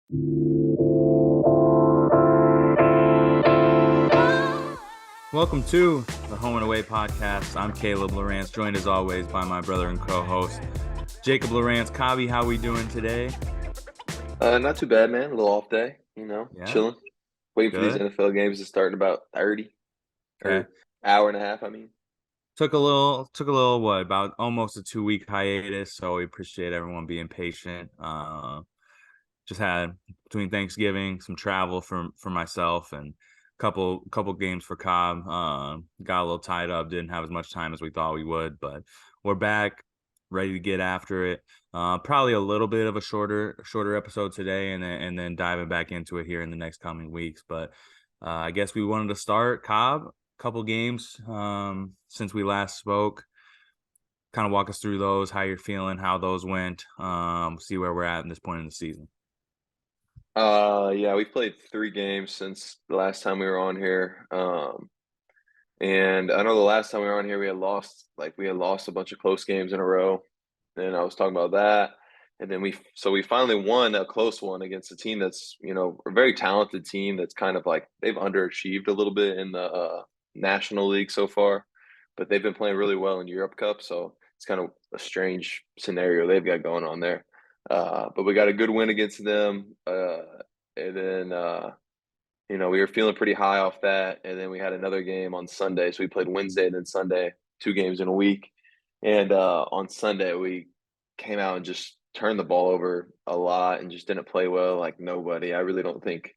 Welcome to the Home and Away podcast. I'm Caleb Lawrence, joined as always by my brother and co-host Jakob Lawrence. Kabi, how we doing today? Not too bad, man. A little off day, Yeah, chilling. Waiting for these good. NFL games to start in about 30 Okay. or hour and a half, I mean. Took a little what, about almost a 2 week hiatus, so we appreciate everyone being patient. Just had between Thanksgiving, some travel for myself and couple games for Cobb. Got a little tied up, didn't have as much time as we thought we would, but we're back, ready to get after it. Probably a little bit of a shorter episode today, and then diving back into it here in the next coming weeks. But I guess we wanted to start Cobb. Couple games since we last spoke. Kind of walk us through those, how you're feeling, how those went. See where we're at this point in the season. Yeah, we played 3 games since the last time we were on here. And I know the last time we were on here, we had lost a bunch of close games in a row. And I was talking about that. And then we finally won a close one against a team that's, a very talented team that's kind of like they've underachieved a little bit in the National League so far, but they've been playing really well in Europe Cup. So it's kind of a strange scenario they've got going on there. But we got a good win against them. And then, we were feeling pretty high off that. And then we had another game on Sunday. So we played Wednesday and then Sunday, 2 games in a week. And on Sunday, we came out and just turned the ball over a lot and just didn't play well like nobody. I really don't think.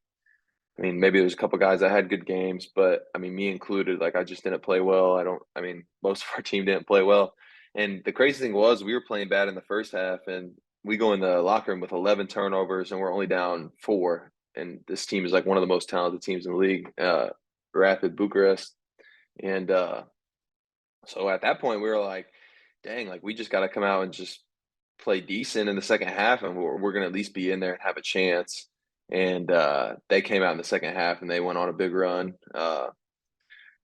I mean, maybe there's a couple guys that had good games, but I mean, me included, like I just didn't play well. I mean, most of our team didn't play well. And the crazy thing was we were playing bad in the first half and we go in the locker room with 11 turnovers and we're only down 4. And this team is like one of the most talented teams in the league, Rapid Bucharest. And so at that point, we were like, dang, like we just got to come out and just play decent in the second half and we're going to at least be in there and have a chance. And they came out in the second half and they went on a big run.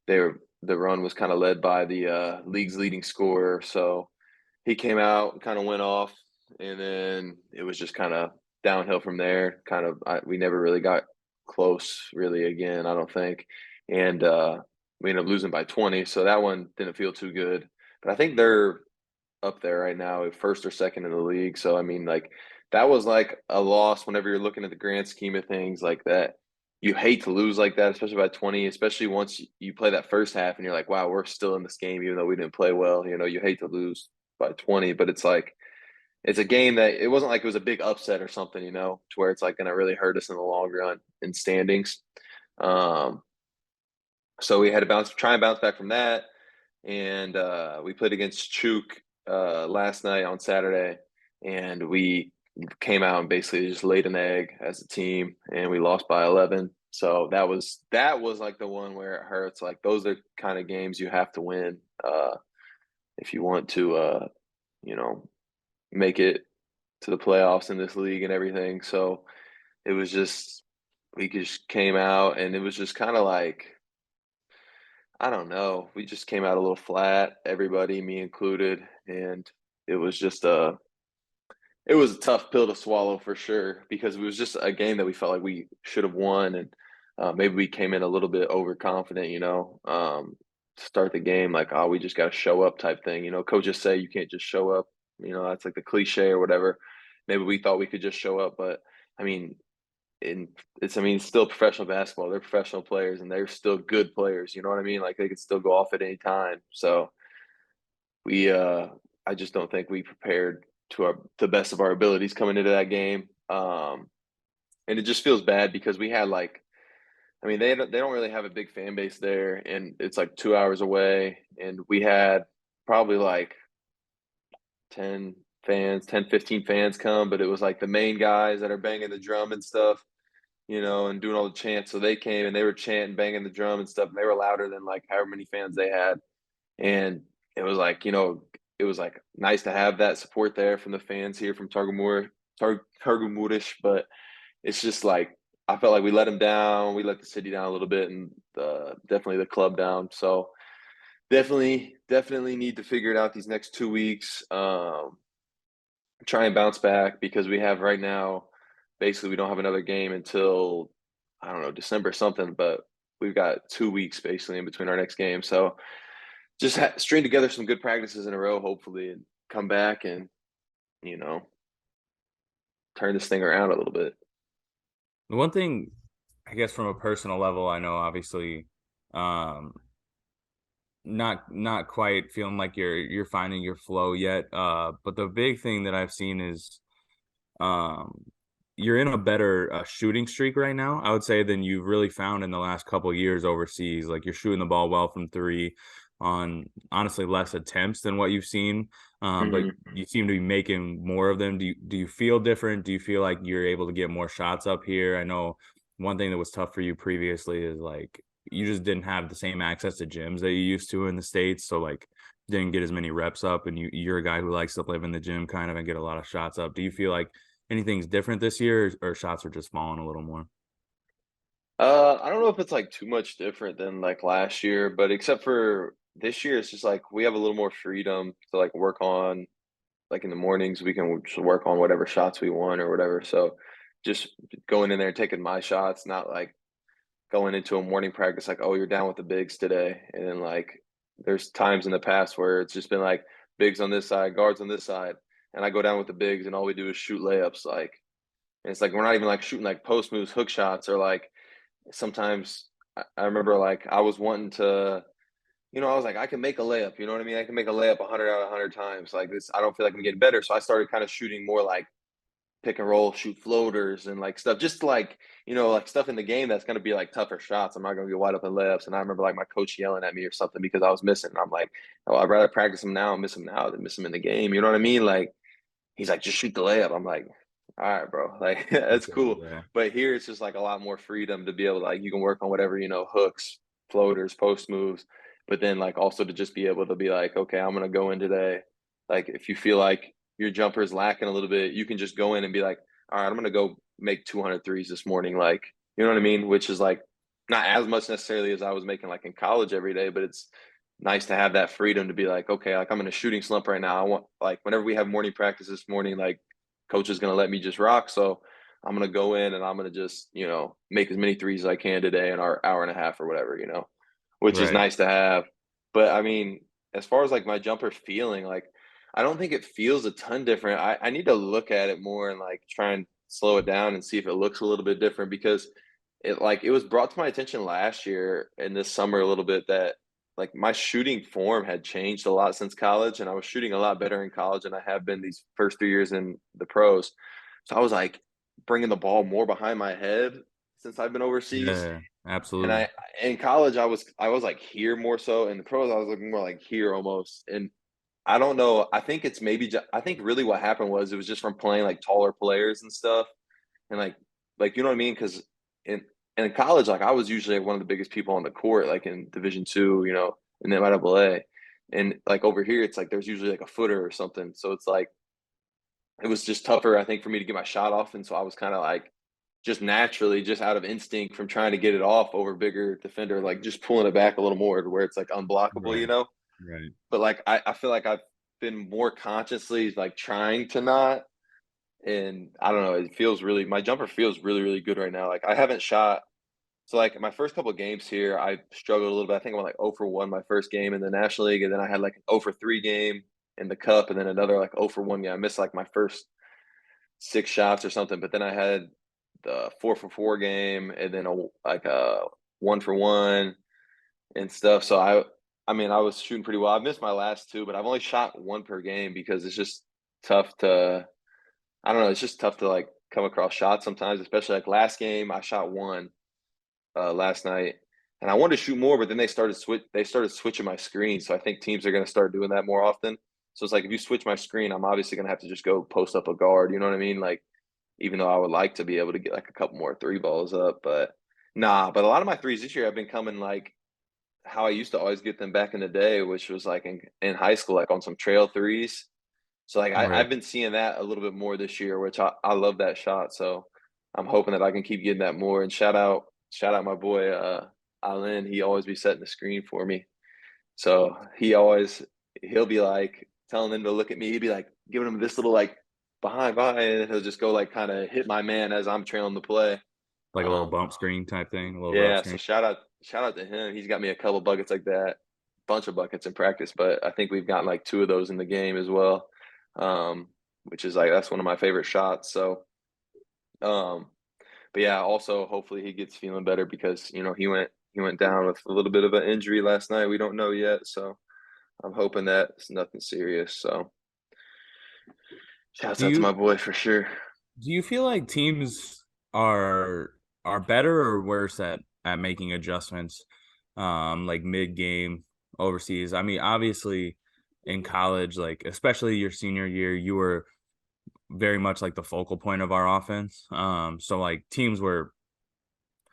The run was kind of led by the league's leading scorer. So he came out and kind of went off, and then it was just kind of downhill from there. We never really got close really again, I don't think. And we ended up losing by 20. So that one didn't feel too good. But I think they're up there right now, first or second in the league. So I mean, like that was like a loss whenever you're looking at the grand scheme of things like that. You hate to lose like that, especially by 20, especially once you play that first half and you're like, wow, we're still in this game, even though we didn't play well. You hate to lose by 20, but it's like it's a game that it wasn't like it was a big upset or something, to where it's like going to really hurt us in the long run in standings. Um, so we had to try and bounce back from that. And we played against Chuk last night on Saturday, and we came out and basically just laid an egg as a team, and we lost by 11. So that was like the one where it hurts. Like those are kind of games you have to win if you want to, you know, make it to the playoffs in this league and everything. So it was just we just came out, and it was just kind of like I don't know. We just came out a little flat, everybody, me included, and it was just it was a tough pill to swallow for sure because it was just a game that we felt like we should have won, and maybe we came in a little bit overconfident, to start the game like, oh, we just got to show up type thing. Coaches say you can't just show up. That's like the cliche or whatever. Maybe we thought we could just show up, but I mean, it's still professional basketball. They're professional players and they're still good players. You know what I mean? Like they could still go off at any time. So we I just don't think we prepared to the best of our abilities coming into that game. And it just feels bad because we had like I mean they don't really have a big fan base there and it's like 2 hours away and we had probably like 10, 15 fans come, but it was like the main guys that are banging the drum and stuff and doing all the chants. So they came and they were chanting, banging the drum and stuff. And they were louder than like however many fans they had. And it was like, it was like nice to have that support there from the fans here from Targumurish. But it's just like, I felt like we let them down. We let the city down a little bit and definitely the club down. So definitely need to figure it out these next 2 weeks. Try and bounce back because we have right now basically we don't have another game until I don't know December something, but we've got 2 weeks basically in between our next game. So just string together some good practices in a row, hopefully, and come back and you know turn this thing around a little bit. The one thing, I guess, from a personal level, I know obviously, um, not quite feeling like you're finding your flow yet. But the big thing that I've seen is um you're in a better shooting streak right now, I would say, than you've really found in the last couple of years overseas. Like you're shooting the ball well from three on honestly less attempts than what you've seen. But Hmm. you seem to be making more of them. Do you feel different? Do you feel like you're able to get more shots up here? I know one thing that was tough for you previously is like you just didn't have the same access to gyms that you used to in the States. So like didn't get as many reps up, and you're a guy who likes to live in the gym kind of and get a lot of shots up. Do you feel like anything's different this year, or shots are just falling a little more? I don't know if it's like too much different than like last year, but except for this year, it's just like we have a little more freedom to like work on like in the mornings we can just work on whatever shots we want or whatever. So just going in there and taking my shots, not like going into a morning practice like, oh, you're down with the bigs today. And then like there's times in the past where it's just been like bigs on this side, guards on this side. And I go down with the bigs and all we do is shoot layups like and it's like we're not even like shooting like post moves, hook shots, or like sometimes I remember like I was wanting to, I was like, I can make a layup. You know what I mean? I can make a layup 100 out of 100 times. Like this, I don't feel like I'm getting better. So I started kind of shooting more like pick and roll, shoot floaters and like stuff, just like, like stuff in the game that's going to be like tougher shots. I'm not going to get wide open layups. And I remember like my coach yelling at me or something because I was missing. And I'm like, oh, I'd rather practice them now and miss them now than miss them in the game. You know what I mean? Like, he's like, just shoot the layup. I'm like, all right, bro. Like, that's Okay, cool. yeah, But here it's just like a lot more freedom to be able to, like, you can work on whatever, hooks, floaters, post moves. But then, like, also to just be able to be like, okay, I'm going to go in today. Like, if you feel like your jumper is lacking a little bit, you can just go in and be like, all right, I'm going to go make 200 threes this morning. Like, you know what I mean? Which is like not as much necessarily as I was making like in college every day, but it's nice to have that freedom to be like, okay, like I'm in a shooting slump right now. I want like whenever we have morning practice this morning, like coach is gonna let me just rock. So I'm gonna go in and I'm gonna just, make as many threes as I can today in our hour and a half or whatever, which is right, nice to have. But I mean, as far as like my jumper feeling, like I don't think it feels a ton different. I need to look at it more and like try and slow it down and see if it looks a little bit different because it was brought to my attention last year and this summer a little bit that like my shooting form had changed a lot since college and I was shooting a lot better in college than I have been these first 3 years in the pros. So I was like bringing the ball more behind my head since I've been overseas. yeah, And absolutely, I in college I was like here more so in the pros I was looking more like here almost. And I don't know. I think it's maybe I think really what happened was it was just from playing like taller players and stuff and like you know what I mean? Because in in college, like I was usually like, one of the biggest people on the court, like in Division 2, in the NCAA. And like over here, it's like there's usually like a footer or something. So it's like it was just tougher, I think, for me to get my shot off. And so I was kind of like just naturally, just out of instinct from trying to get it off over bigger defender, like just pulling it back a little more to where it's like unblockable, right, right, But like I feel like I've been more consciously like trying to not and I don't know, my jumper feels really, really good right now. Like I haven't shot so like my first couple of games here, I struggled a little bit. I think I went like 0 for 1 my first game in the National League, and then I had like an 0 for 3 game in the Cup, and then another like 0 for 1 game. I missed like my first 6 shots or something, but then I had the 4 for 4 game, and then a 1 for 1 and stuff. So I mean, I was shooting pretty well. I missed my last two, but I've only shot one per game because it's just tough to I don't know, it's just tough to, like, come across shots sometimes, especially, like, last game, I shot 1, last night, and I wanted to shoot more, but then they started switching my screen, so I think teams are gonna start doing that more often. So it's like, if you switch my screen, I'm obviously gonna have to just go post up a guard, you know what I mean? Like, even though I would like to be able to get, like, a couple more 3 balls up, but nah, but a lot of my threes this year have been coming, like, how I used to always get them back in the day, which was, like, in high school, like, on some trail threes. So like right. I've been seeing that a little bit more this year, which I love that shot. So I'm hoping that I can keep getting that more. And shout out my boy Allen. He always be setting the screen for me. So he'll be like telling them to look at me. He'd be like giving them this little like behind, and he'll just go like kind of hit my man as I'm trailing the play. Like a little Um, bump screen type thing, a little route yeah, so screen. shout out to him. He's got me a couple buckets like that, bunch of buckets in practice, but I think we've gotten like two of those in the game as well. Which is like that's one of my favorite shots. So, um, but yeah, also hopefully he gets feeling better because he went down with a little bit of an injury last night. We don't know yet, so I'm hoping that it's nothing serious. So, shouts Do out to you my boy for sure. do you feel like teams are are better or worse at making adjustments, like mid game overseas? I mean, obviously in college, like especially your senior year, you were very much like the focal point of our offense. So like teams were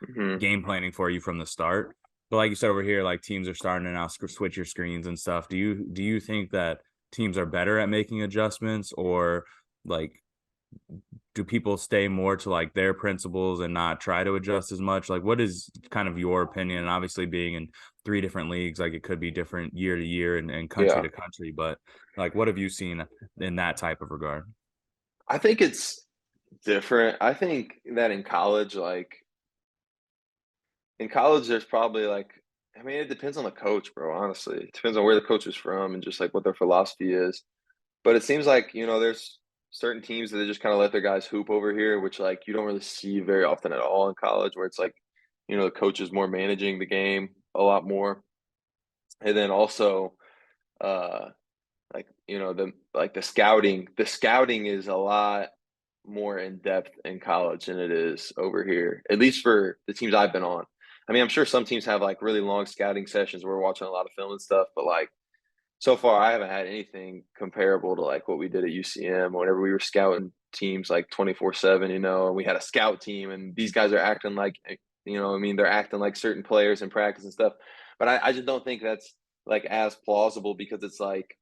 Hmm. game planning for you from the start. But like you said over here, like teams are starting to now switch your screens and stuff. Do you think that teams are better at making adjustments, or like do people stay more to like their principles and not try to adjust as much? Like, what is kind of your opinion? And obviously, being in three different leagues, like it could be different year to year and country Yeah, to country. But like, what have you seen in that type of regard? I think it's different. I think that in college, there's probably like, I mean, it depends on the coach, bro. Honestly, it depends on where the coach is from and just like what their philosophy is. But it seems like there's certain teams that they just kind of let their guys hoop over here, which like you don't really see very often at all in college, where it's like the coach is more managing the game a lot more, and then also uh like the scouting is a lot more in depth in college than it is over here, at least for the teams I've been on. I mean, I'm sure some teams have like really long scouting sessions where we're watching a lot of film and stuff, but like so far I haven't had anything comparable to like what we did at UCM whenever we were scouting teams like 24/7, and we had a scout team and these guys are acting like I mean they're acting like certain players in practice and stuff. But I just don't think that's like as plausible because it's like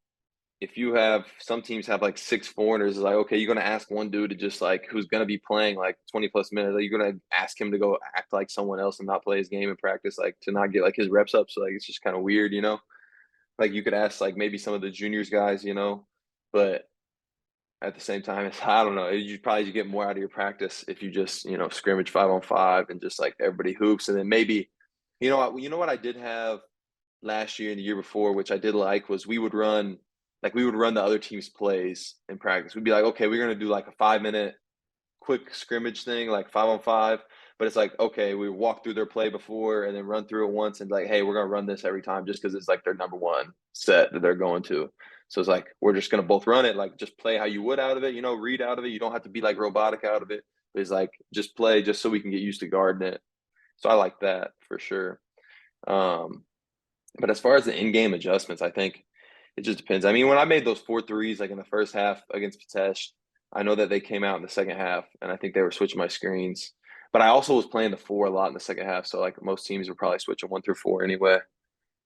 if you have some teams have like six foreigners, it's like, okay, you're gonna ask one dude to just like who's gonna be playing like 20 plus minutes, like you're gonna ask him to go act like someone else and not play his game in practice, like to not get like his reps up. So like it's just kind of weird. Like you could ask like maybe some of the juniors guys, but at the same time, it's I don't know. You probably get more out of your practice if you just scrimmage 5 on 5 and just like everybody hoops, and then maybe you know what I did have last year and the year before, which I did like, was we would run the other team's plays in practice. We'd be like, okay, we're gonna do like a 5 minute quick scrimmage thing, like 5 on 5. But it's like, okay, we walk through their play before and then run through it once and like, hey, we're gonna run this every time just because it's like their number one set that they're going to. So it's like we're just gonna both run it, like just play how you would out of it, read out of it. You don't have to be like robotic out of it. It's like just play just so we can get used to guarding it. So I like that for sure. Um, but as far as the in-game adjustments, I think it just depends. I mean, when I made those four threes like in the first half against Patesh, I know that they came out in the second half, and I think they were switching my screens. But I also was playing the four a lot in the second half, so like most teams were probably switching 1 through 4 anyway.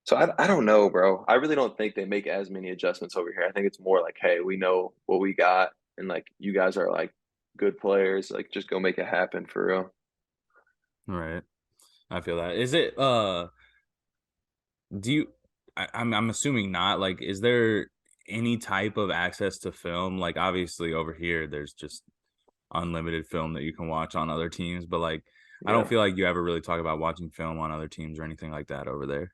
So I don't know, bro. I really don't think they make as many adjustments over here. I think it's more like, hey, we know what we got, and like you guys are like good players, like just go make it happen for real. Right. I feel that. Is it do you I'm assuming not. Like, is there any type of access to film? Like obviously over here there's just unlimited film that you can watch on other teams, but like I don't Yeah. feel like you ever really talk about watching film on other teams or anything like that over there.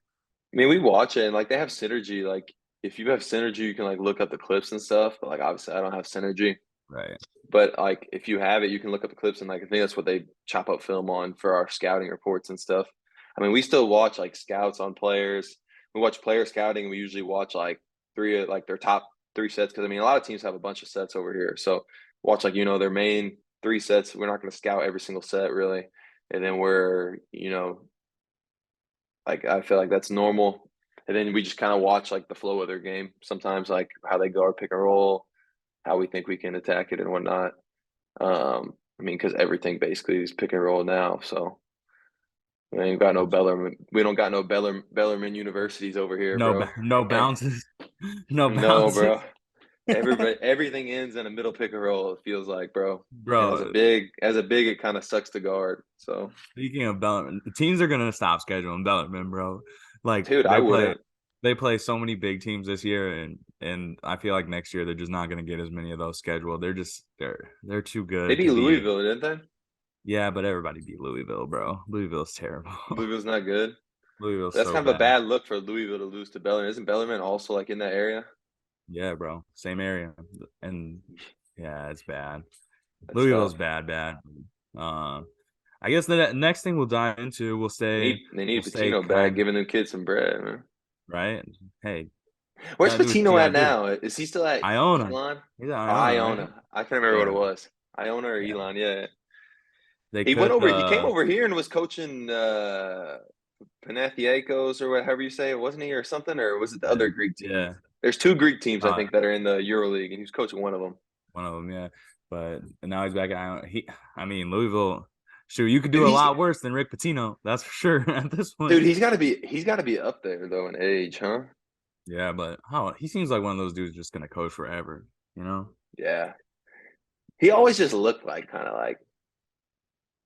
I mean, we watch it and like they have synergy. Like if you have synergy, you can like look up the clips and stuff. But like obviously, I don't have synergy. Right. But like if you have it, you can look up the clips and like I think that's what they chop up film on for our scouting reports and stuff. I mean, we still watch like scouts on players. We watch player scouting, and we usually watch like three like their top three sets because I mean a lot of teams have a bunch of sets over here. So watch like their main three sets. We're not going to scout every single set really, and then we're like I feel like that's normal. And then we just kind of watch like the flow of their game. Sometimes like how they guard pick and roll, how we think we can attack it and whatnot. I mean, because everything basically is pick and roll now. So we ain't got no Bellarmine. We don't got no Bellarmine universities over here, bro. No bounces. No No, bounces. bro. Everything ends in a middle pick and roll. It feels like, bro. And as a Bro, big, as a big, it kind of sucks to guard. So, speaking of Bellarmine, the teams are gonna stop scheduling Bellarmine, bro. Like dude, I they play wouldn't. they play so many big teams this year, and I feel like next year they're just not going to get as many of those scheduled. They're too They good beat to be. Louisville, didn't they? Yeah, but everybody beat Louisville, bro. Louisville's terrible. Louisville's not good. Louisville's That's so kind of a bad. bad look for Louisville to lose to Bellarmine. Isn't Bellarmine also like in that area? Yeah, bro. Same area, and yeah, it's bad. That's Louisville's tough. bad. Uh, I guess the next thing we'll dive into, They we'll need stay Patino back, kind giving them kids some bread, man. right. Hey, Where's gotta do what Patino you at gotta do. now? Is he still at Iona, Elon? he's at Oh, Iona, right? Iona. I can't remember what it Yeah, was. Iona or yeah. Elon? Yeah. They He went could. over. He came over here and was coaching Panathinaikos or whatever you say, wasn't he, or something? Or was it the Yeah, other Greek team? yeah. There's two Greek teams I Uh, think that are in the EuroLeague, and he was coaching one of them. one of them, yeah. But now he's back at Iona. I mean, Louisville. Shoot, you could Dude, do a lot worse than Rick Pitino. That's for sure at this point. he's got to be up there though in age, huh? Yeah, but how he seems like one of those dudes just gonna coach forever. You know, Yeah. He always just looked like kind of like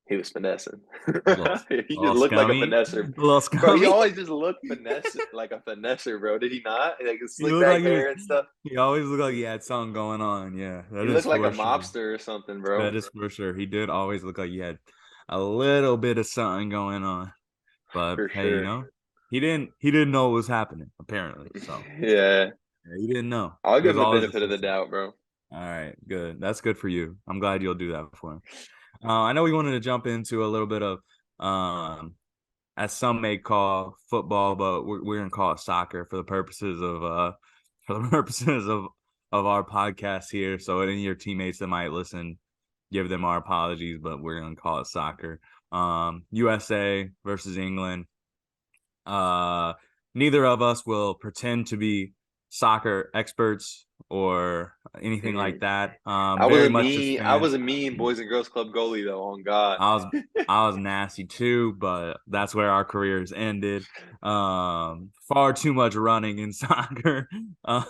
he was finessing. He a just little looked like a scummy, finesser. a little Bro, he scummy. always just looked finesse like a finesser, bro. Did he not? Like his He slick looked back like he was. hair and stuff. He always looked like he had something going on. Yeah, He that is looked like a for sure. mobster or something, bro. That is for sure. He did always look like he had a little bit of something going on. But For hey, sure. he didn't know what was happening, apparently. So Yeah. yeah, he didn't know. I'll It give was him the always a benefit of the system. doubt, bro. All right, good. That's good for you. I'm glad you'll do that for him. I know we wanted to jump into a little bit of um as some may call football, but we're gonna call it soccer for the purposes of for the purposes of our podcast here. So any of your teammates that might listen, give them our apologies, but we're gonna call it soccer. USA versus England. Uh, Neither of us will pretend to be soccer experts or anything like Mm. that. Very much just I was fans. a mean Boys and Girls Club goalie though, on God. I was I was nasty too, but that's where our careers ended. Far too much running in soccer, uh,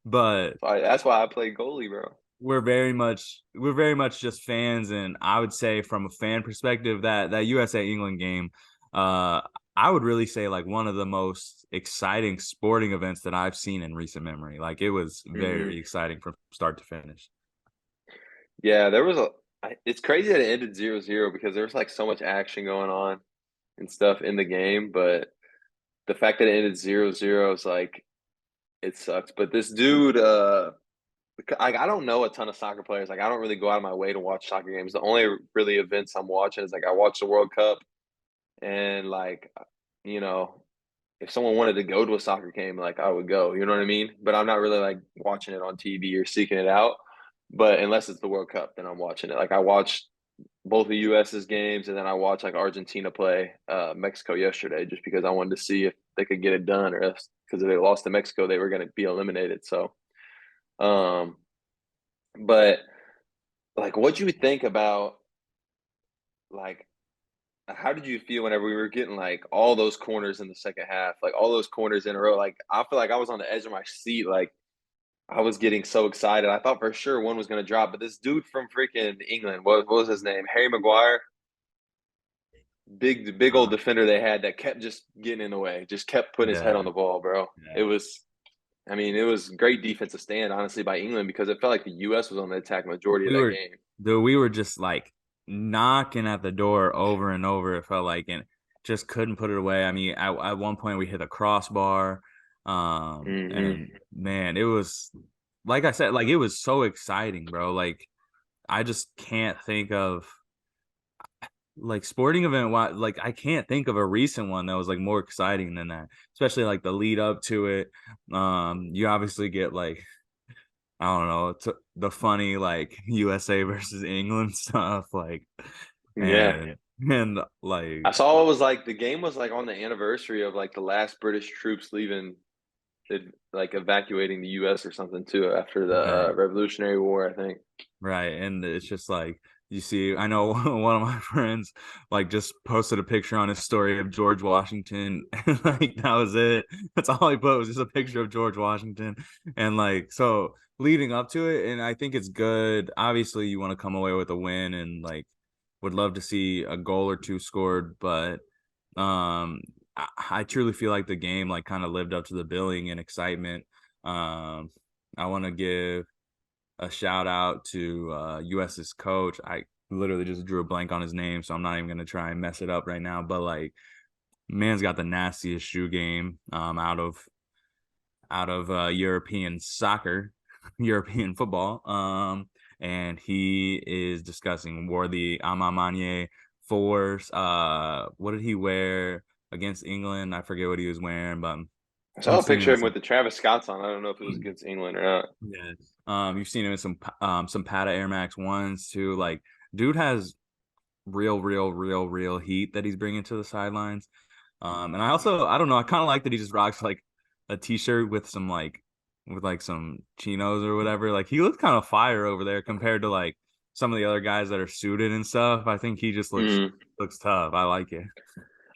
but That's why I played goalie, bro. we're very much just fans, and I would say from a fan perspective that USA England game, uh, I would really say like one of the most exciting sporting events that I've seen in recent memory. Like it was Hmm. very exciting from start to finish. Yeah, it's crazy that it ended 0-0 because there was like so much action going on and stuff in the game, but the fact that it ended 0-0 is like it sucks. But this dude, I don't know a ton of soccer players. Like I don't really go out of my way to watch soccer games. The only really events I'm watching is like I watch the World Cup and like you know, if someone wanted to go to a soccer game, like I would go, you know what I mean? But I'm not really like watching it on TV or seeking it out. But unless it's the World Cup, then I'm watching it. Like I watched both the US's games and then I watched like Argentina play Mexico yesterday just because I wanted to see if they could get it done or else because if they lost to Mexico, they were going to be eliminated. So, um, but like, what do you think about like how did you feel whenever we were getting like all those corners in the second half, like all those corners in a row? Like I feel like I was on the edge of my seat, like I was getting so excited. I thought for sure one was going to drop, but this dude from freaking England, what was his name? Harry Maguire, big old Uh, defender they had that kept just getting in the way, just kept putting his head on yeah, the ball, bro. It yeah. was, I mean, it was great defensive stand, honestly, by England because it felt like the U.S. was on the attack majority of we that were game. we were just like knocking at the door over and over. It felt like, and just couldn't put it away. I mean, at one point we hit a crossbar, Hmm. and man, it was like I said, like it was so exciting, bro. Like I just can't think of like sporting event. Like I can't think of a recent one that was like more exciting than that, especially like the lead up to it. You obviously get like I don't know, the funny like USA versus England stuff, like Yeah. and like I saw it was like the game was like on the anniversary of like the last British troops leaving, like evacuating the U.S. or something too after the right, Revolutionary War, I think. right, and it's just like you see, I know one of my friends like just posted a picture on his story of George Washington, and like that was it. That's all he put was just a picture of George Washington, and like so leading up to it, and I think it's good. Obviously, you want to come away with a win, and like would love to see a goal or two scored, but um I truly feel like the game like kind of lived up to the billing and excitement. Um, I want to give a shout out to US's coach. I literally just drew a blank on his name, so I'm not even gonna try and mess it up right now. But like, man's got the nastiest shoe game out of European soccer, European football. And he is discussing wore the Amamanye fours. What did he wear against England? I forget what he was wearing, but I saw you've a seen him picture in of him some. with the Travis Scotts on. I don't know if it was against England or not. Yeah. You've seen him in some Pata Air Max ones too. Like, dude has real heat that he's bringing to the sidelines. And I don't know, I kind of like that he just rocks like a t-shirt with some like with like some chinos or whatever. Like he looks kind of fire over there compared to like some of the other guys that are suited and stuff. I think he just Mhm. looks tough. I like it.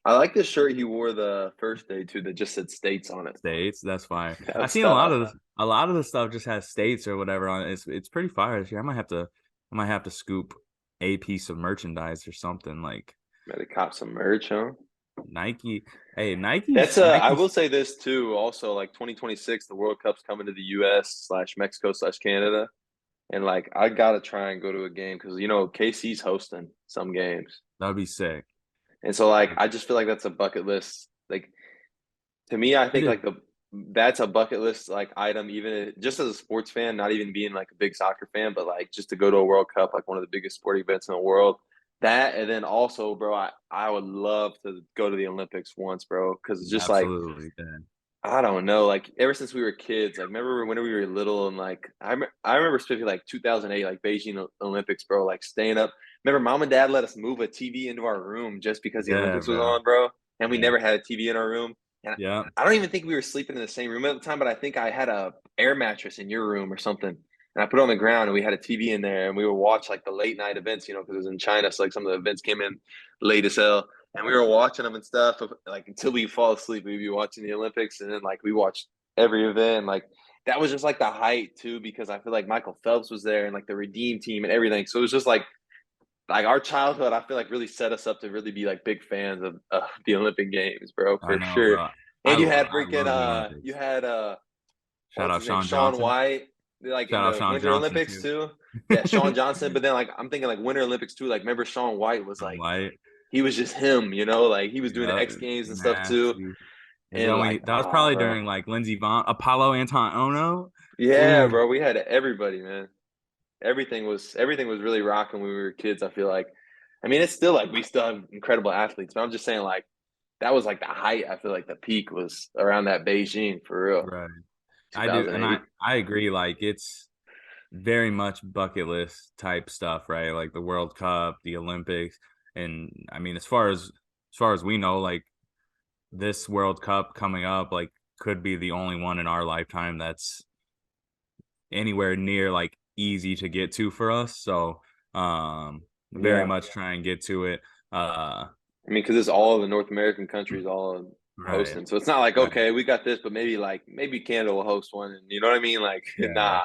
I like the shirt he wore the first day too that just said states on it. States, that's fire. That I've was seen tough. a lot of the stuff just has states or whatever on it. It's pretty fire this year. I might have to scoop a piece of merchandise or something like Better cop some merch, huh? Nike. Hey, That's I will Nike's say this too. Also, like 2026, the World Cup's coming to the U.S. slash Mexico slash Canada, and like I gotta try and go to a game because KC's hosting some games, That'd be sick. and so like I just feel like that's a bucket list. Like to me, I It think is. like the that's a bucket list like item, just as a sports fan, not even being like a big soccer fan, but like just to go to a World Cup, like one of the biggest sporting events in the world. That and then also, bro, I would love to go to the Olympics once, bro, because it's just like Absolutely. Yeah. I don't know, like ever since we were kids, like remember when we were little and like I remember specifically like 2008, like Beijing Olympics, bro, like staying up. Remember, mom and dad let us move a TV into our room just because the Yeah, Olympics was bro. on, bro, and we Yeah. never had a TV in our room. And Yeah. I don't even think we were sleeping in the same room at the time, but I think I had a air mattress in your room or something, and I put it on the ground and we had a TV in there, and we would watch like the late night events, because it was in China, so like some of the events came in late as hell and we were watching them and stuff like until we fall asleep we'd be watching the Olympics and then like we watched every event. Like that was just like the height too, because I feel like Michael Phelps was there and like the Redeem team and everything. So it was just like our childhood. I feel like really set us up to really be like big fans of the Olympic Games, bro, I for know, sure. bro. And you had I freaking love the you Olympics. had Shout what's out his name, Sean Sean Johnson. White, like in Shout out the Sean Winter Johnson Olympics too. too. Yeah, Sean Johnson. But then like I'm thinking like Winter Olympics too. Like remember Sean White was Sean like White. he was just him, like he was doing the Yeah, X Games and stuff too. nasty. Is that And when like, that was oh, probably bro. during like Lindsey Vaughn, Apollo Anton. Yeah, Ooh, bro. We had everybody, man. Everything was really rocking when we were kids, I feel like. I mean, it's still like we still have incredible athletes, but I'm just saying like that was like the height. I feel like the peak was around that Beijing for real. right. I do, and 2008. I agree. Like it's very much bucket list type stuff, right? Like the World Cup, the Olympics, and I mean, as far as we know, like this World Cup coming up, like could be the only one in our lifetime that's anywhere near like easy to get to for us. So, very Yeah. much try and get to it. I mean, because it's all the North American countries all Right, hosting. So it's not like, right, okay, we got this, but maybe Canada will host one. And you know what I mean? Like, yeah. nah.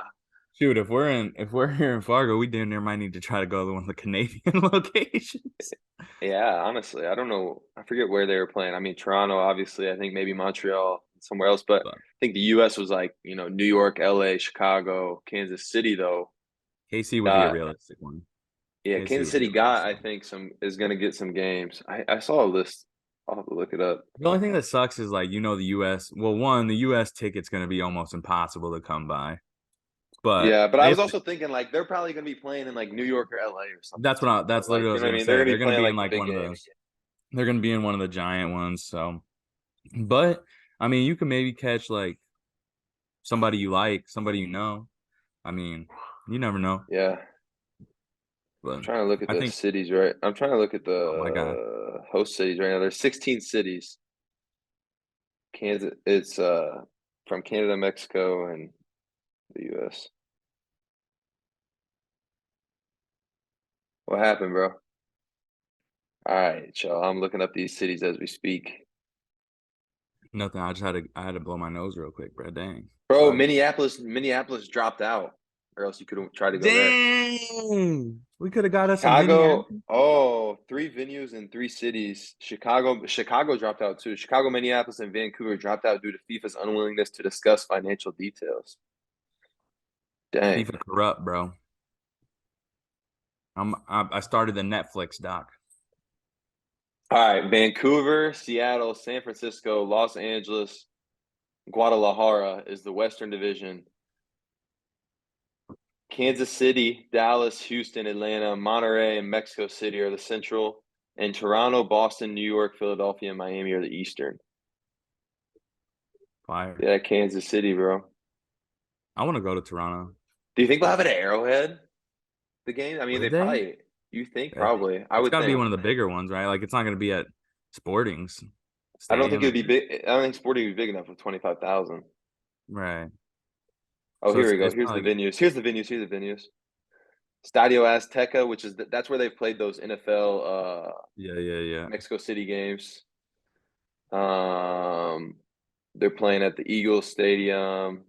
Shoot, if we're here in Fargo, we damn near might need to try to go to one of the Canadian locations. Yeah, honestly, I don't know. I forget where they were playing. I mean, Toronto, obviously. I think maybe Montreal, somewhere else. But But I think the U.S. was like, New York, L.A., Chicago, Kansas City, though. KC would be a Uh, realistic one. yeah, KC Kansas would be City a got, realistic I one. think, is going to get some games. I saw a list. I'll have to look it up. The only thing that sucks is like the U.S. Well, one, the U.S. ticket's going to be almost impossible to come by. But Yeah, but I if was also thinking like they're probably going to be playing in like New York or L.A. or something that's what too. that's So like, literally what I you was know what I gonna mean? They're say. going to They're be gonna playing be in like the like big one of games. those. They're gonna be in one of the giant ones. So, but I mean, you can maybe catch like somebody you like, somebody you know. I mean, you never know. Yeah. But Trying to look at I the think, cities, right? I'm trying to look at oh my god, the host cities right now. There's 16 cities. Kansas, it's from Canada, Mexico, and the U.S. What happened, bro? All right, y'all. I'm looking up these cities as we speak. nothing. I had to blow my nose real quick, bro. Dang, Bro, sorry. Minneapolis dropped out, or else you could try to go Damn, there. Dang, we could have got us in Chicago, Minneapolis. oh, three venues in three cities. Chicago dropped out too. Chicago, Minneapolis, and Vancouver dropped out due to FIFA's unwillingness to discuss financial details. Dang. FIFA corrupt, bro. I started the Netflix doc. All right, Vancouver, Seattle, San Francisco, Los Angeles, Guadalajara is the Western Division. Kansas City, Dallas, Houston, Atlanta, Monterey, and Mexico City are the Central, and Toronto, Boston, New York, Philadelphia, and Miami are the Eastern. Fire. Yeah, Kansas City, bro. I want to go to Toronto. Do you think they'll have it at Arrowhead? The game? I mean, Would they they? probably. You think Uh, probably? I It's would got to be think. one of the bigger ones, right? Like it's not going to be at Sporting's I don't think stadium. it would be big. I don't think Sporting would be big enough for 25,000. Right. Oh, So here we go. it's Here's the probably venues. Here's the venues. Here's the venues. Stadio Azteca, which is that's where they've played those NFL yeah, yeah, yeah. Mexico City games. Um, they're playing at the Eagles Stadium.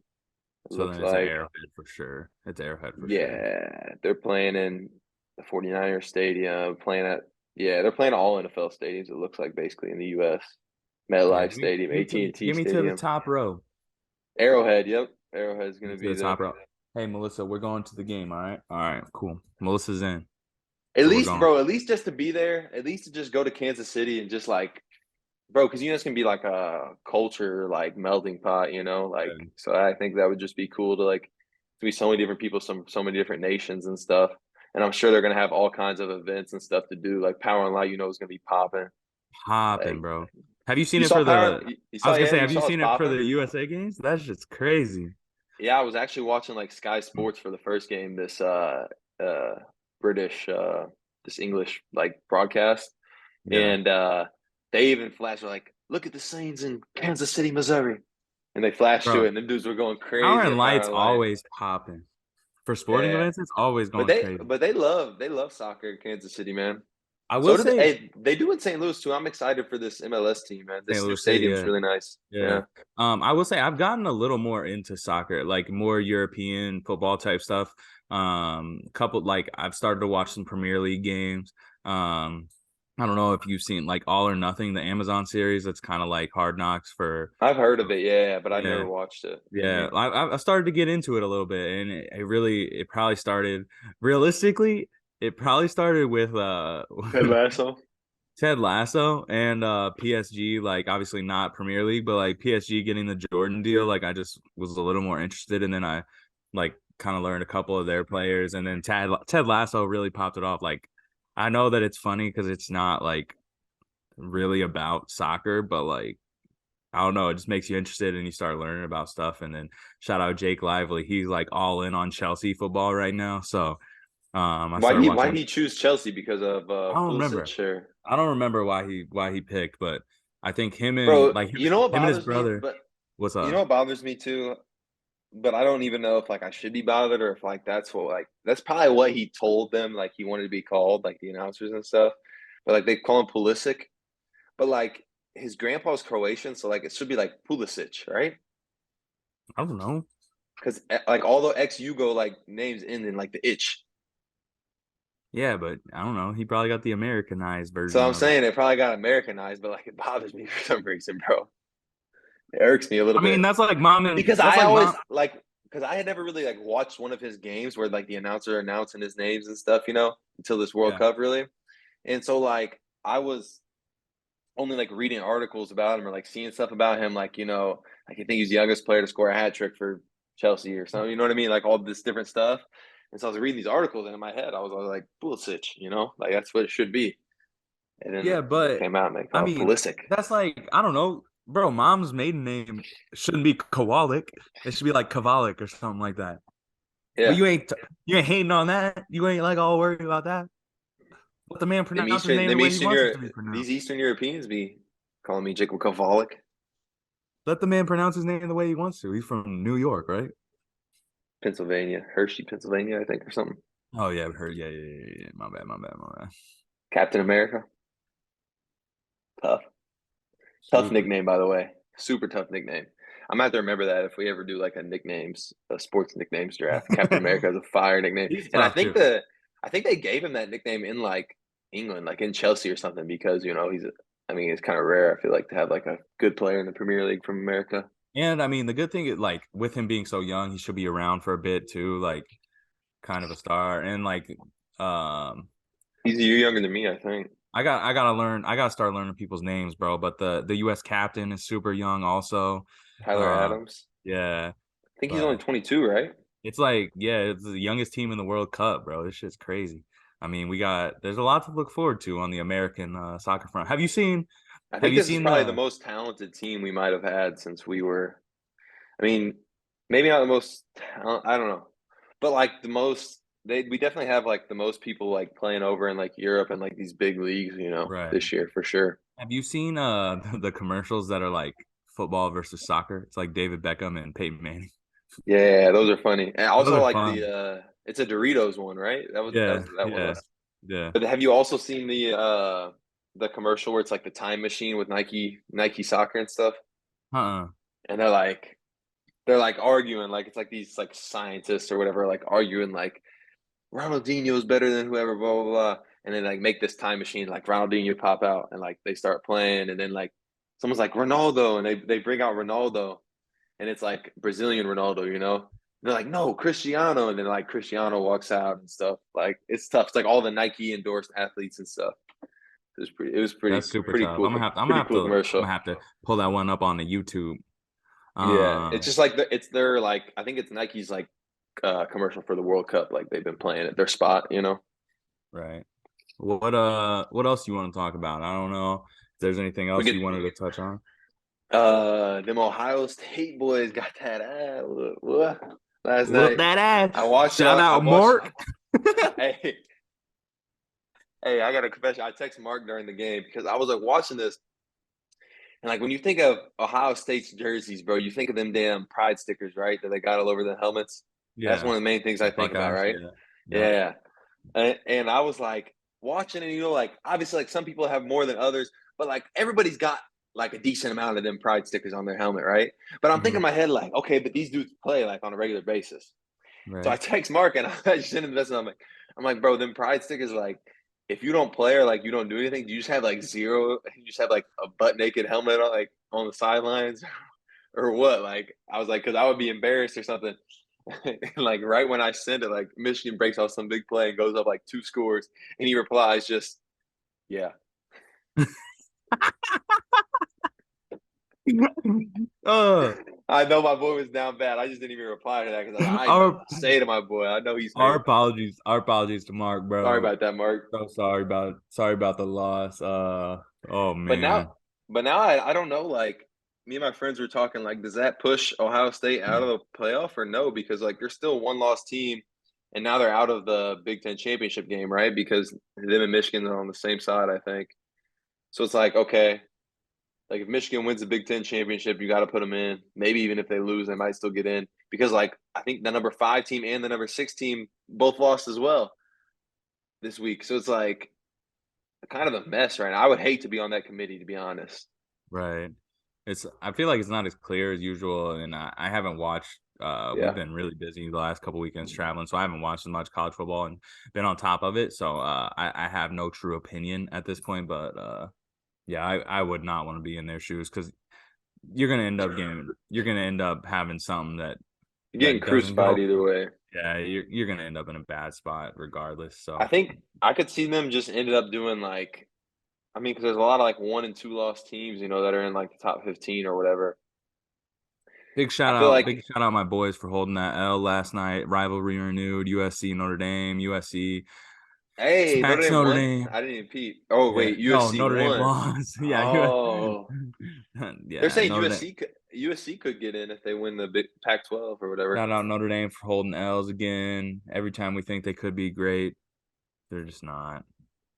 It So looks then it's at like, Arrowhead for sure. It's Arrowhead for sure. yeah, they're playing in the 49ers Stadium. Playing at they're playing all NFL stadiums. It looks like basically in the U.S. Yeah, MetLife Stadium, AT&T give me to the Stadium, top row. Arrowhead. Yep, Arrowhead's Give gonna me to be the the top row. Hey, Melissa, we're going to the game. All right. All right. Cool. Melissa's in. at So we're least, going. bro. At least just to be there. At least to just go to Kansas City and just like, bro, because it's gonna be like a culture like melting pot. Like Yeah. so. I think that would just be cool to like to be so many different people, so many different nations and stuff. And I'm sure they're gonna have all kinds of events and stuff to do. Like Power and Light, is gonna be popping. Popping, Like bro. Have you seen you it saw for Power, the you I saw was gonna yeah, say, you have you saw us seen it for popping. the USA games? That's just crazy. Yeah, I was actually watching like Sky Sports for the first game. This uh British this English like broadcast, Yeah. and they even flashed like, look at the scenes in Kansas City, Missouri, and they flashed to Bro, it, and them dudes were going Power crazy and at Power Light's and Light. always popping. For sporting Yeah, events, it's always but going they crazy. but they love soccer in Kansas City, man. I will So do they. say Hey, they do in St. Louis too. I'm excited for this MLS team, man. St. This new Louis City, stadium's yeah. really nice. Yeah. Yeah, I will say I've gotten a little more into soccer, like more European football type stuff. Couple like I've started to watch some Premier League games. I don't know if you've seen like All or Nothing, the Amazon series. That's kind of like Hard Knocks for I've heard of it. Yeah, but I've yeah. never watched it. Yeah, I started to get into it a little bit, and it probably started realistically. It probably started with Ted Lasso. Ted Lasso and PSG, like obviously not Premier League, but like PSG getting the Jordan deal, like I just was a little more interested, and then I like kind of learned a couple of their players, and then Ted Lasso really popped it off. Like I know that it's funny because it's not like really about soccer, but like I don't know, it just makes you interested and you start learning about stuff. And then shout out Jake Lively, he's like all in on Chelsea football right now. So I Why started did why watching. did he choose Chelsea because of I don't remember. Pulisic? Or I don't remember why he picked, but I think him and bro, like you know what him and his bothers me? brother. But What's you know up? what bothers me too? But I don't even know if like I should be bothered or if like that's probably what he told them like he wanted to be called, like the announcers and stuff. But like they call him Pulisic, but like his grandpa's Croatian, so like it should be like Pulisic, right? I don't know. Because like all the ex Yugo like names end in like the itch. Yeah, but I don't know. He probably got the Americanized So version I'm of it. saying it probably got Americanized, but like it bothers me for some reason, bro. It irks me a little I mean, bit that's like mom and because that's I like always mom. like because I had never really like watched one of his games where like the announcer announcing his names and stuff, until this World Yeah. Cup really. And so like I was only like reading articles about him or like seeing stuff about him, like like I think he's the youngest player to score a hat trick for Chelsea or something. You know what I mean? Like all this different stuff. And so I was reading these articles, and in my head, I was like, Pulisic, like that's what it should be. And then Yeah, but came out and they I call it mean, Pulisic. that's like I don't know, bro. Mom's maiden name shouldn't be Kowalik. It should be like Kavalik or something like that. But Yeah. you ain't hating on that. You ain't like all worried about that. Let the man pronounce his name the way he wants it to be These pronounced. Eastern Europeans be calling me Jakob Kovalik. Let the man pronounce his name the way he wants to. He's from New York, right? Pennsylvania, Hershey, Pennsylvania, I think, or something. Oh yeah, I've heard. Yeah, yeah, yeah, yeah. My bad, my bad, my bad. Captain America. Tough. Tough Super. nickname, by the way. Super tough nickname. I'm gonna have to remember that if we ever do like a sports nicknames draft. Captain America is a fire nickname, He's and tough too. I think they gave him that nickname in like England, like in Chelsea or something, because I mean, it's kind of rare. I feel like to have like a good player in the Premier League from America. And I mean, the good thing is like with him being so young, he should be around for a bit too, like kind of a star. And like um He's a year younger than me, I think. I gotta start learning people's names, bro. But the US captain is super young also. Tyler Uh Adams. yeah, I think he's only but 22, right? it's like, yeah, it's the youngest team in the World Cup, bro. This shit's crazy. I mean, there's a lot to look forward to on the American soccer front. I Have think you this is seen probably the the most talented team we might have had since we were. I mean, maybe not the most. I don't know, but like the most. We definitely have like the most people like playing over in like Europe and like these big leagues. right? This year for sure. Have you seen the commercials that are like football versus soccer? It's like David Beckham and Peyton Manning. Yeah, those are funny. And Those also are like fun. it's a Doritos one, right? Yeah, That one yeah, was. yeah. But have you also seen the commercial where it's like the time machine with Nike soccer and stuff? Uh-uh. And they're like arguing like it's like these like scientists or whatever like arguing like Ronaldinho is better than whoever blah blah blah, and then like make this time machine like Ronaldinho pop out and like they start playing and then like someone's like Ronaldo and they bring out Ronaldo and it's like Brazilian Ronaldo, they're like no Cristiano and then like Cristiano walks out and stuff like it's tough. It's like all the Nike endorsed athletes and stuff. It was That's super tough. pretty cool I'm commercial. gonna have to pull that one up on the YouTube. Yeah, it's Um, just like it's their like I think it's Nike's like commercial for the World Cup. Like they've been playing at their spot. right. What else you want to talk about? I don't know if there's anything We else get you wanted to touch on. them Ohio State boys got that what last Whoop night. that ass. I watched it Shout on I out watched Mark. hey hey I got a confession. I text Mark during the game because I was like watching this and like when you think of Ohio State's jerseys, bro, you think of them damn pride stickers, right? That they got all over the helmets. That's Yeah. one of the main things I think about, Buckeyes. right? Yeah. Yeah. Yeah. And I was like watching and like obviously like some people have more than others, but like everybody's got like a decent amount of them pride stickers on their helmet, right? But I'm thinking Hmm. in my head like, okay, but these dudes play like on a regular basis. So I Right. text Mark and I just sent him the message. I'm like, bro, them pride stickers like if you don't play or like you don't do anything, do you just have like zero? You just have like a butt naked helmet on like on the sidelines or what? Like I was like, because I would be embarrassed or something. And like right when I send it, like Michigan breaks off some big play and goes up like two scores, and he replies just, "Yeah." uh, I know my boy was down bad. I just didn't even reply to that because I know our what to say to my boy. I know he's our hurt. apologies. Our apologies to Mark, Sorry bro. about that, Mark. So sorry about the loss. Oh But now, man. but now I don't know. Like me and my friends were talking. Like, does that push Ohio State out of the playoff or no? Because like they're still a one loss team, and now they're out of the Big Ten championship game, right? Because them and Michigan are on the same side, I think. So it's like okay, like if Michigan wins the Big Ten championship, you got to put them in. Maybe even if they lose, they might still get in because like I think the number 5 team and the number 6 team both lost as well this week. So it's like kind of a mess right now. I would hate to be on that committee to be honest. Right. I feel like it's not as clear as usual, and I haven't watched. We've Yeah, been really busy the last couple weekends traveling, so I haven't watched as much college football and been on top of it. So I have no true opinion at this point, but yeah, I would not want to be in their shoes because you're gonna end up having something you're getting that doesn't crucified go. either way. Yeah, you're gonna end up in a bad spot regardless. I So think I could see them just ended up doing like I mean because there's a lot of like 1 and 2 loss teams that are in like the top 15 or whatever. I feel big like shout out my boys for holding that L last night. Rivalry renewed. USC Notre Dame. USC hey Notre smacks Dame Notre won. Dame. I didn't even peep. Oh Yeah, wait, no, USC Notre Dame won. lost. Yeah, Oh. They're yeah, saying Notre Dame. USC could get in if they win the big Pac-12 or whatever. Shout out Notre Dame for holding L's again. Every time we think they could be great, they're just not.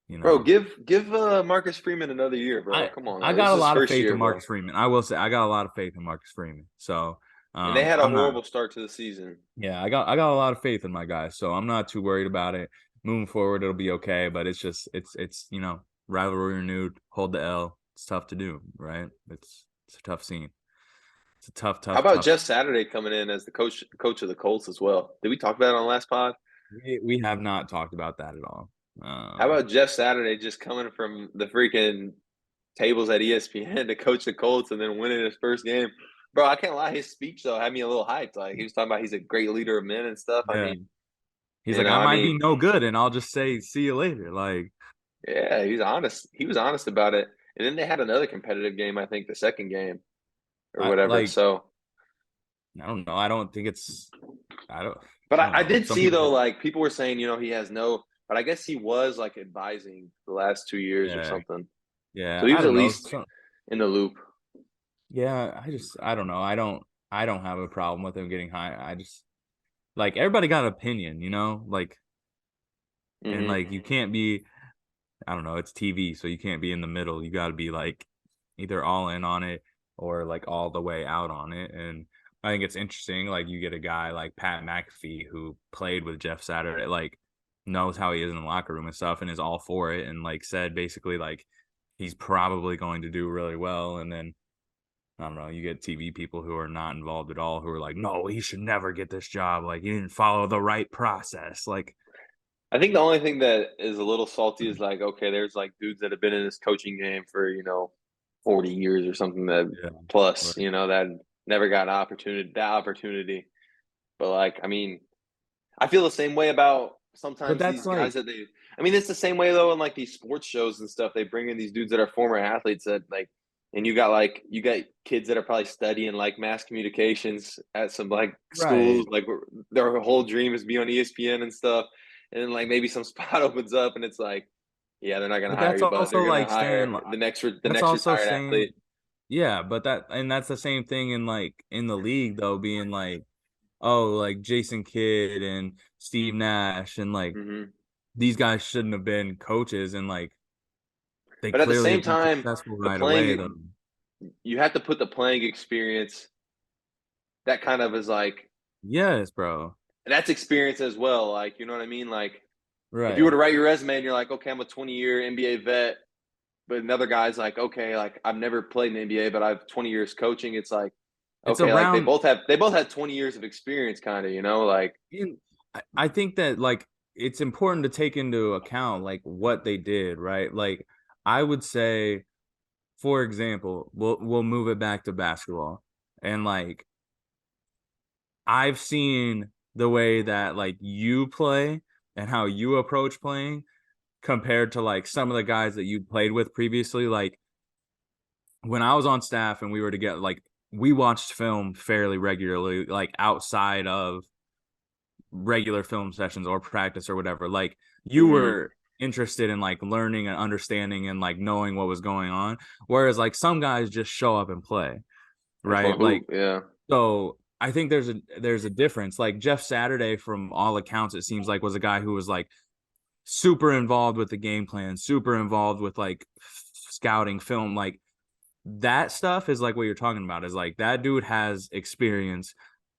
You Bro, know, give Marcus Freeman another year, bro. I Come on I now. This got is a his lot of first faith year, in bro. Marcus Freeman. I will say I got a lot of faith in Marcus Freeman. So And they had a I'm not. horrible start to the season. Yeah, I got a lot of faith in my guys, so I'm not too worried about it. Moving forward, it'll be okay. But it's just it's rivalry renewed. Hold the L. It's tough to do, right? It's a tough scene. It's a tough, How tough, about tough. Jeff Saturday coming in as the coach of the Colts as well? Did we talk about it on last pod? We have not talked about that at all. How about Jeff Saturday just coming from the freaking tables at ESPN to coach the Colts and then winning his first game? Bro, I can't lie. His speech though had me a little hyped. Like he was talking about he's a great leader of men and stuff. I Yeah. mean, He's like, I I might mean, be no good, and I'll just say, see you later. Like, yeah, he's honest. He was honest about it. And then they had another competitive game, I think, the second game or I whatever. like, So, I don't know. I don't think it's. I don't. but I don't I know. did Some see people though, just. like people were saying, he has no, but I guess he was like advising the last 2 years or Yeah. something. Yeah. So he I was at don't know. least in the loop. Yeah. I don't know. I don't have a problem with him getting high. I just like everybody got an opinion, like, and Hmm. like you can't be. I don't know. It's TV, so you can't be in the middle. You got to be like either all in on it or like all the way out on it. And I think it's interesting. Like you get a guy like Pat McAfee who played with Jeff Saturday, like knows how he is in the locker room and stuff, and is all for it, and like said basically like he's probably going to do really well. And then I don't know, you get TV people who are not involved at all who are like, no, he should never get this job. Like he didn't follow the right process. Like, I think the only thing that is a little salty is like, okay, there's like dudes that have been in this coaching game for 40 years or something that yeah, plus, right. that never got that opportunity. But like, I mean, I feel the same way about But sometimes that's these guys like, that they. I mean, it's the same way though in like these sports shows and stuff. They bring in these dudes that are former athletes that like, and you got kids that are probably studying like mass communications at some like schools, right. like their whole dream is to be on ESPN and stuff. And then like maybe some spot opens up and it's like, yeah, they're not gonna But hire that's you, but also they're gonna like hire saying the that's next also retired saying athlete. yeah, but that's the same thing in like in the league though, being like, oh, like Jason Kidd and Steve Nash and like Hmm. these guys shouldn't have been coaches and like they But at the clearly same have been time, successful the right away though. playing you have to put the playing experience that kind of is like Yes, bro. that's experience as well. Like, you know what I mean? Like, if you were to Right. write your resume and you're like, okay, I'm a 20-year NBA vet, but another guy's like, okay, like I've never played in the NBA, but I have 20 years coaching. It's like, It's okay, like around they both had 20 years of experience, kind of, like, I think that like it's important to take into account like what they did, right? Like I would say, for example, we'll move it back to basketball. And like I've seen the way that like you play and how you approach playing compared to like some of the guys that you played with previously. Like when I was on staff and we were together, like we watched film fairly regularly, like outside of regular film sessions or practice or whatever. Like you mm-hmm, were interested in like learning and understanding and like knowing what was going on. Whereas like some guys just show up and play, I just want right? to hoop. Like Yeah. so I think there's a difference. Like Jeff Saturday, from all accounts, it seems like was a guy who was like super involved with the game plan, super involved with like scouting film, like that stuff is like what you're talking about is like that dude has experience,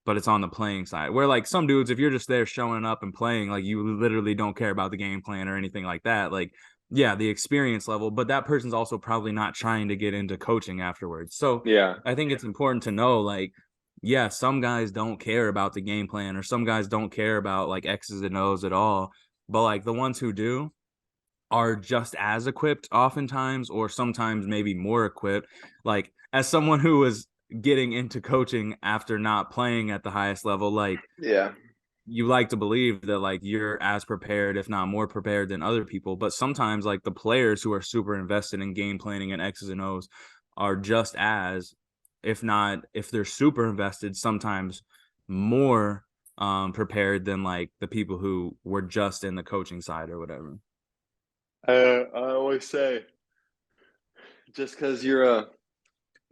but it's on the playing side. Where like some dudes, if you're just there showing up and playing, like you literally don't care about the game plan or anything like that. Like, yeah, the experience level, but that person's also probably not trying to get into coaching afterwards. So Yeah. I think it's important to know, like, yeah, some guys don't care about the game plan, or some guys don't care about like X's and O's at all. But like the ones who do, are just as equipped oftentimes or sometimes maybe more equipped. Like as someone who was getting into coaching after not playing at the highest level, like Yeah. you like to believe that like you're as prepared if not more prepared than other people, but sometimes like the players who are super invested in game planning and X's and O's are just as, if not, if they're super invested, sometimes more prepared than like the people who were just in the coaching side or whatever. I always say, just because you're a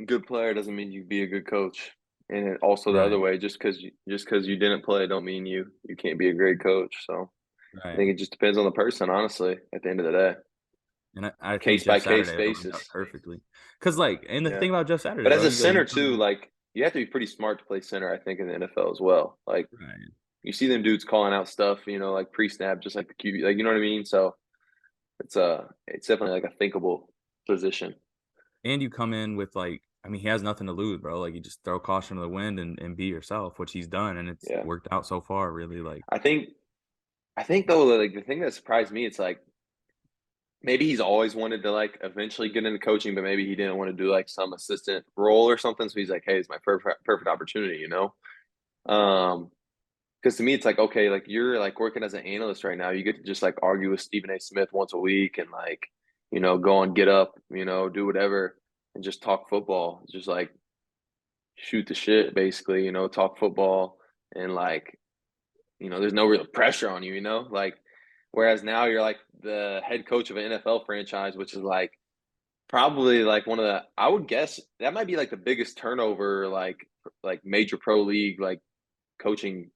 good player doesn't mean you be a good coach. And also the other Right. way, just because you didn't play, don't mean you can't be a great coach. So I Right. think it just depends on the person, honestly. At the end of the day, And I think case Jeff by case Saturday lined up basis. perfectly. Cause like, and the Yeah. thing about Jeff But Saturday, as bro, a you center come too, in, like you have to be pretty smart to play center, I think, in the NFL as well. Like right. you see them dudes calling out stuff, like pre-snap, just like the QB, like you know what I mean. So it's definitely like a thinkable position. And you come in with like I mean, he has nothing to lose, bro. Like, you just throw caution to the wind and be yourself, which he's done, and it's Yeah. worked out so far. Really, like, I think I think though, like the thing that surprised me, it's like maybe he's always wanted to like eventually get into coaching, but maybe he didn't want to do like some assistant role or something. So he's like, hey, it's my perfect opportunity, you know? Because to me, it's like, okay, like you're like working as an analyst right now. You get to just like argue with Stephen A. Smith once a week and like, go on Get Up, do whatever and just talk football. Just like shoot the shit, basically, talk football and like, there's no real pressure on you, like, whereas now you're like the head coach of an NFL franchise, which is like probably like one of the, I would guess that might be like the biggest turnover, like major pro league, like coaching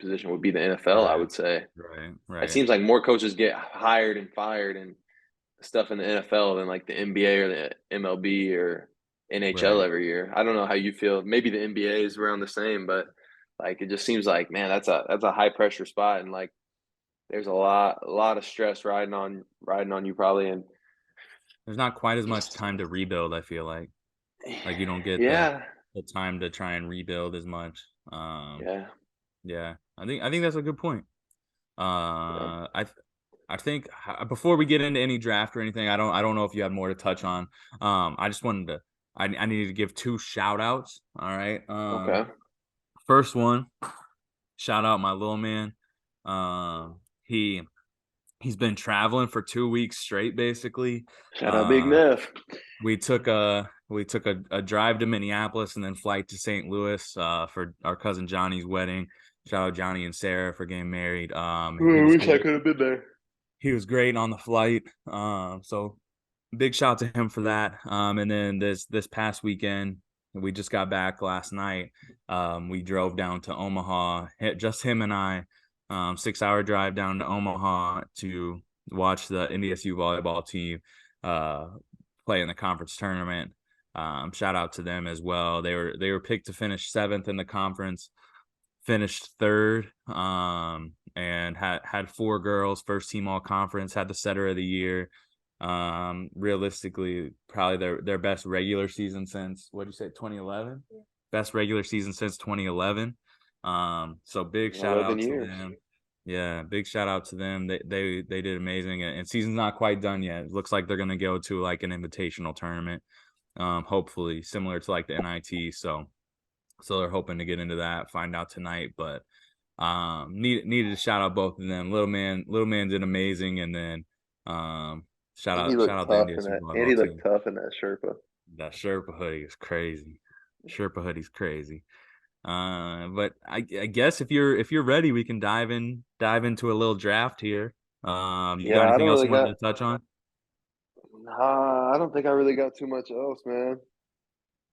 position would be the NFL, I right, would say. right, It right, seems like more coaches get hired and fired and stuff in the NFL than like the NBA or the MLB or NHL right. every year. I don't know how you feel. Maybe the NBA is around the same, but like it just seems like, man, that's a high pressure spot and like there's a lot of stress riding on you probably and There's not quite as much just time to rebuild. I feel like you don't get yeah, the time to try and rebuild as much. yeah, Yeah, I think that's a good point. yeah. I think before we get into any draft or anything, I don't know if you have more to touch on. I just wanted to I needed to give two shout outs. All right. Okay. First one, shout out my little man. He he's been traveling for 2 weeks straight, basically. Shout out Big Uh, Neff. we took a drive to Minneapolis and then flight to St. Louis for our cousin Johnny's wedding. Shout out Johnny and Sarah for getting married. And he I was wish I great. could have been there. He was great on the flight. So big shout to him for that. And then this past weekend, we just got back last night. We drove down to Omaha, just him and I. 6 hour drive down to Omaha to watch the NDSU volleyball team uh, play in the conference tournament. Shout out to them as well. They were picked to finish seventh in the conference, finished third, and had four girls, first team all conference, had the setter of the year. Realistically, probably their best regular season since, what did you say, 2011? Yeah. Best regular season since 2011. So big shout 11 out to years. them. Yeah, big shout out to them. They did amazing, and season's not quite done yet. It looks like they're gonna go to like an invitational tournament, hopefully similar to like the NIT. So they're hoping to get into that, find out tonight. But needed to shout out both of them. Little man did amazing, and then shout And he out shout looked out the tough in NDSU that. And he volleyball looked team. tough in that Sherpa. That Sherpa hoodie is crazy. Sherpa hoodie's crazy. But I guess if you're ready, we can dive into a little draft here. You got Yeah, I anything don't else really you wanted got. to touch on? Nah, I don't think I really got too much else, man.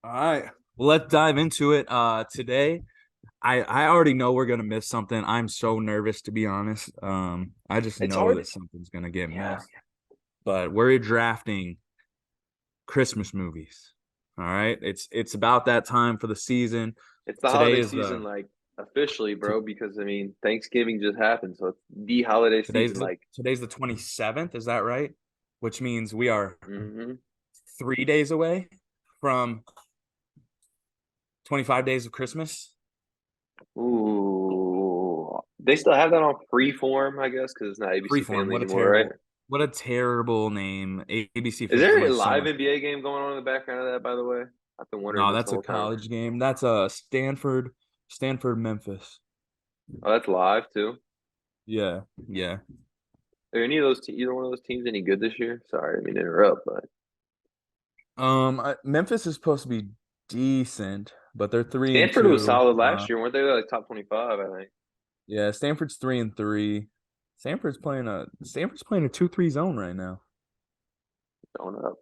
All right. Well, let's dive into it. Today, I already know we're gonna miss something. I'm so nervous, to be honest. I just It's know hard. that something's gonna get Yeah, missed. But we're drafting Christmas movies. All right. It's about that time for the season. it's the Today holiday is season, the like officially, t- bro. Because I mean, Thanksgiving just happened, so it's the holiday today's season. the Like, today's the 27th. Is that right? Which means we are mm-hmm. 3 days away from 25 days of Christmas. Ooh, they still have that on Freeform, I guess, because it's not ABC Freeform. Family What a anymore, right? terrible name. ABC Is there a Family so live much. NBA game going on in the background of that? By the way, I've been wondering No, this that's a whole time. college game. That's a Stanford, Memphis. Oh, that's live too. Yeah, yeah. Are any of those either one of those teams any good this year? Sorry, I mean to interrupt, but Memphis is supposed to be decent, but they're three and Stanford was two. solid last year, weren't they? Like top 25, I think. Yeah, Stanford's 3-3. Stanford's playing a 2-3 zone right now. Going up.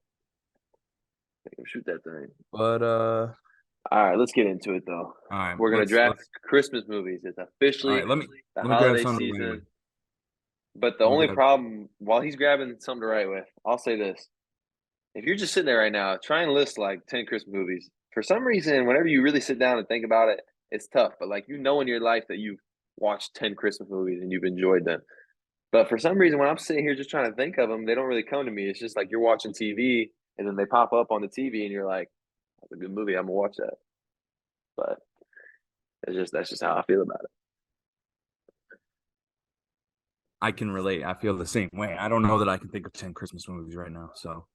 Make him shoot that thing. But All right, let's get into it though. all right, We're gonna draft let's Christmas movies. It's all officially right. Let me the let me grab holiday something to write season. with. But the Let me only grab. problem, while he's grabbing something to write with, I'll say this. If you're just sitting there right now, try and list like 10 Christmas movies. For some reason, whenever you really sit down and think about it, it's tough. But like in your life that you've watched 10 Christmas movies and you've enjoyed them. But for some reason, when I'm sitting here just trying to think of them, they don't really come to me. It's just like you're watching TV and then they pop up on the TV and you're like, That's a good movie. I'm gonna watch that. But that's just how I feel about it. I can relate. I feel the same way. I don't know that I can think of 10 Christmas movies right now, so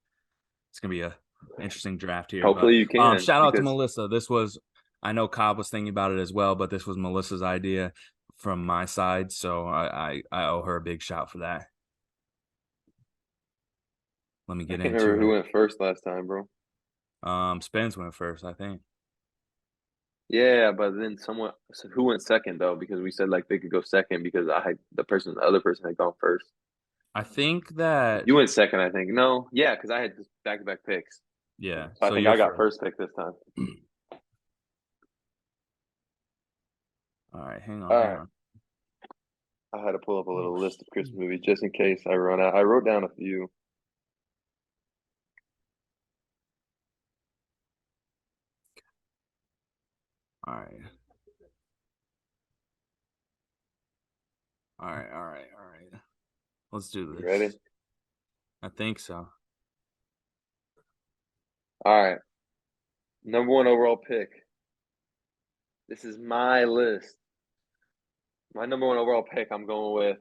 it's gonna be a interesting draft here. But Hopefully you can shout out to because Melissa. This was I know Cobb was thinking about it as well, but this was Melissa's idea from my side, so I owe her a big shout for that. Let me I get can't remember into who it. went first last time, bro. Spence went first, I think. Yeah, but then someone so who went second though? Because we said like they could go second because the other person had gone first. I think that You went second, I think. No, yeah, because I had just back to back picks. yeah. So I So think you're I got first. first pick this time. All right, hang on, All hang right. on. I had to pull up a Oh, little list of Christmas movies just in case I run out. I wrote down a few. all right, all right, all right, all right. Let's do You ready? this. I think so. All right. Number one overall pick. This is my list. My number one overall pick, I'm going with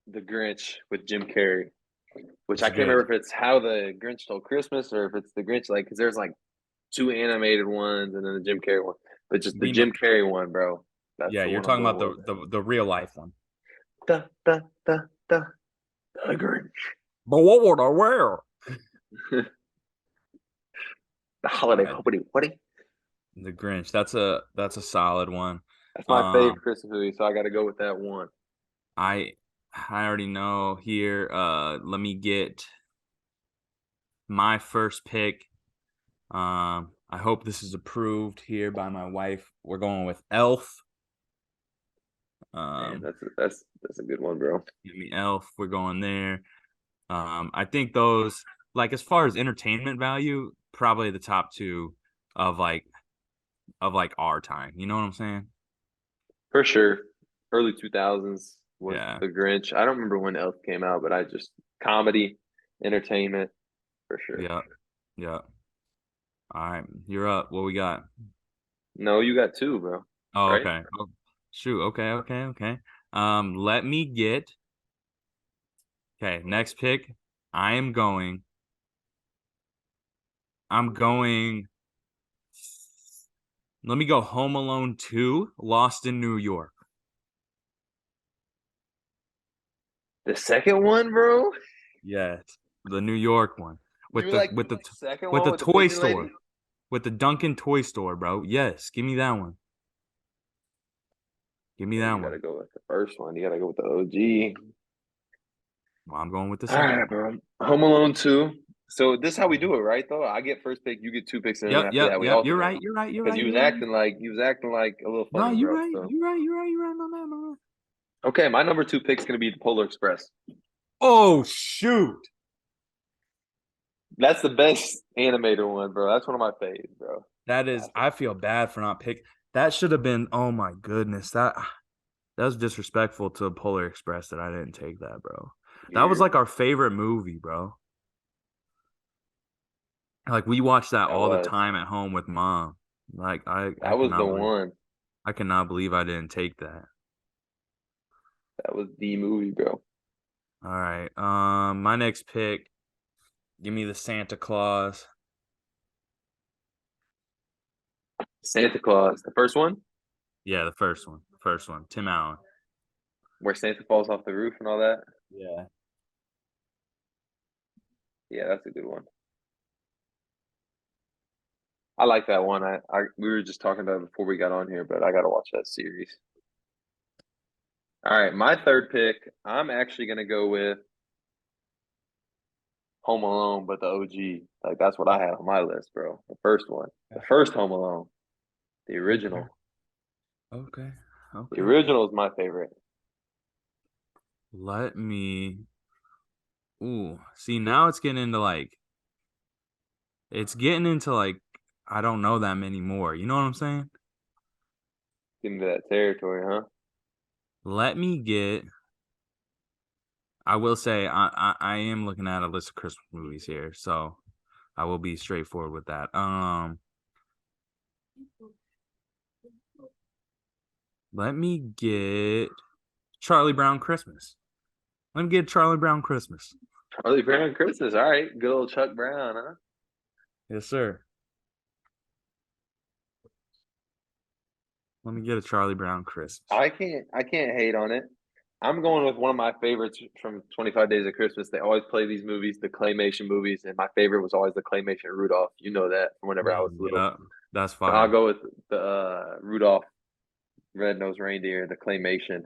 The Grinch with Jim Carrey, which It's I can't good. remember if it's How the Grinch Stole Christmas or if it's The Grinch, like, because there's like two animated ones and then the Jim Carrey one. But just the We know. Jim Carrey one, bro. That's Yeah, the you're one I'm talking going about with. the real life one. Da, da, da, da, the Grinch. But what would I wear? The All holiday right, hoppity woody. the Grinch. That's a solid one. That's my favorite Um, Christmas movie, so I got to go with that one. I I already know here. Let me get my first pick. I hope this is approved here by my wife. We're going with Elf. Man, Um, that's a good one, bro. give me Elf. We're going there. I think those, like as far as entertainment value, probably the top two of like our time. You know what I'm saying? For sure. Early 2000s was Yeah. The Grinch. I don't remember when Elf came out, but I just comedy, entertainment, for sure. Yeah. Yeah. All right. You're up. What we got? No, you got two, bro. Oh, Right? okay. Oh, shoot. Okay. Okay. Okay. Let me get. Okay. Next pick. I am going. I'm going. Let me go Home Alone 2, Lost in New York. The second one, bro? Yes, the New York one You with were the like the second with one the with the toy pigeon store, lady? with the Dunkin' toy store, bro. Yes, give me that one. Give me Yeah, that you gotta one. go with the first one. You gotta go with the OG. Well, I'm going with the All second right, one. bro. Home Alone 2. So this is how we do it, right? Though I get first pick, you get two picks, and then Yep, after yep, that we yep. You're alternate. right. You're right. You're Because right. You're right. he was acting like a little No, funny, you're bro. right. So You're right. You're right. You're right, my man. My man. okay, my number two pick's gonna be the Polar Express. Oh shoot, That's the best animated one, bro. That's one of my faves, bro. that is. Classic. I feel bad for not pick. That should have been. Oh my goodness, that was disrespectful to Polar Express that I didn't take that, bro. That was You're like our favorite movie, bro. Like we watched that that all the was time at home with mom. Like I that was the cannot believe one. I cannot believe I didn't take that. That was the movie, bro. All right. My next pick, give me the Santa Claus. Santa Claus, the first one Yeah, the first one. First one. Tim Allen. where Santa falls off the roof and all that. Yeah. Yeah, that's a good one. I like that one. I we were just talking about it before we got on here, but I got to watch that series. All right, my third pick, I'm actually gonna go with Home Alone, but the OG. Like that's what I had on my list, bro. The first one, the first Home Alone, the Okay. original. Okay. The Okay. original is my favorite. Let me Ooh. See, now it's getting into like I don't know that many more. You know what I'm saying? Get into that territory, huh? Let me get I will say I am looking at a list of Christmas movies here, so I will be straightforward with that. Let me get Charlie Brown Christmas. Let me get Charlie Brown Christmas. Charlie Brown Christmas. All right, good old Chuck Brown, huh? Yes, sir. Let me get a Charlie Brown Christmas. I can't hate on it. I'm going with one of my favorites from 25 Days of Christmas. They always play these movies, the claymation movies, and my favorite was always the claymation Rudolph. You know that from whenever I was little. Yeah, that's So I'll fire. go with the Rudolph Red-Nosed Reindeer, the claymation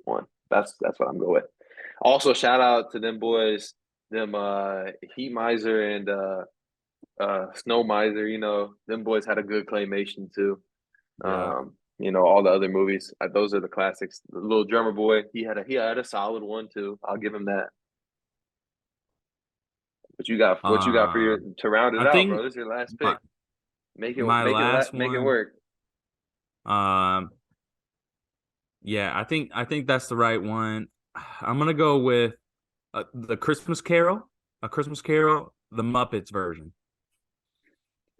one. That's what I'm going with. Also, shout out to them boys, them Heat Miser and Snow Miser. You know, them boys had a good claymation too. Yeah. All the other movies. Those are the classics. The little drummer boy, he had a solid one too. I'll give him that. What you got for your Um, to round it I out, think bro? This is your last my pick. Make it my make it last make it one. work. Um, yeah, I think that's the right one. I'm gonna go with the Christmas Carol, A Christmas Carol, the Muppets version.